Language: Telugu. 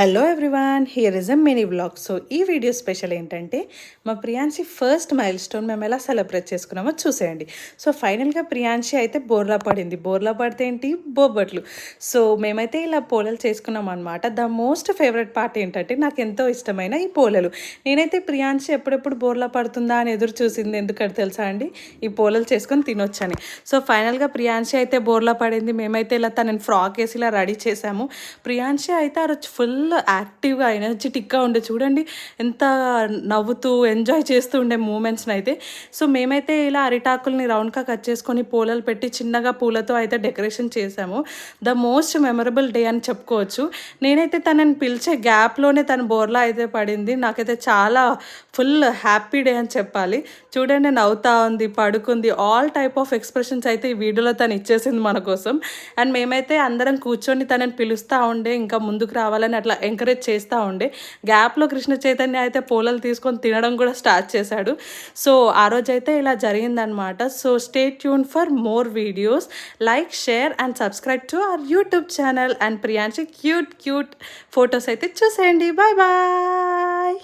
Hello everyone, here is a mini vlog. So ఈ వీడియో స్పెషల్ ఏంటంటే మా ప్రియాంశి ఫస్ట్ మైల్ స్టోన్ మేము ఎలా సెలబ్రేట్ చేసుకున్నామో చూసేయండి. సో ఫైనల్గా ప్రియాంశి అయితే బోర్లా పడింది. బోర్లా పడితే ఏంటి, బొబ్బట్లు. సో మేమైతే ఇలా పోలలు చేసుకున్నాం అనమాట. ద మోస్ట్ ఫేవరెట్ పార్ట్ ఏంటంటే నాకు ఎంతో ఇష్టమైన ఈ పోలలు. నేనైతే ప్రియాంశి ఎప్పుడెప్పుడు బోర్లా పడుతుందా అని ఎదురు చూసింది. ఎందుకంటే తెలుసా అండి, ఈ పోలలు చేసుకొని తినొచ్చని. సో ఫైనల్గా ప్రియాంశి అయితే బోర్లా పడింది. మేమైతే ఇలా తనని ఫ్రాక్ వేసి ఇలా రెడీ చేసాము. ప్రియాంశి అయితే ఆ రోజు ఫుల్ యాక్టివ్గా ఎనర్జెటిక్గా ఉండే. చూడండి ఎంత నవ్వుతూ ఎంజాయ్ చేస్తూ ఉండే మూమెంట్స్ని అయితే. సో మేమైతే ఇలా అరిటాకుల్ని రౌండ్గా కట్ చేసుకొని పూలలు పెట్టి చిన్నగా పూలతో అయితే డెకరేషన్ చేసాము. ద మోస్ట్ మెమరబుల్ డే అని చెప్పుకోవచ్చు. నేనైతే తనని పిలిచే గ్యాప్లోనే తన బోర్లా అయితే పడింది. నాకైతే చాలా ఫుల్ హ్యాపీ డే అని చెప్పాలి. చూడండి నవ్వుతా ఉంది, పడుకుంది, ఆల్ టైప్ ఆఫ్ ఎక్స్ప్రెషన్స్ అయితే ఈ వీడియోలో తను ఇచ్చేసింది మన కోసం. అండ్ మేమైతే అందరం కూర్చొని తనని పిలుస్తూ ఉండే, ఇంకా ముందుకు రావాలని అట్లా ఎంకరేజ్ చేస్తూ ఉండే. గ్యాప్లో కృష్ణ చైతన్య అయితే పూలలు తీసుకొని తినడం కూడా స్టార్ట్ చేశాడు. సో ఆ రోజైతే ఇలా జరిగిందనమాట. So stay tune for more videos. Like, share and subscribe to our YouTube channel. And Priyanshi cute photos అయితే చూసేయండి. Bye bye.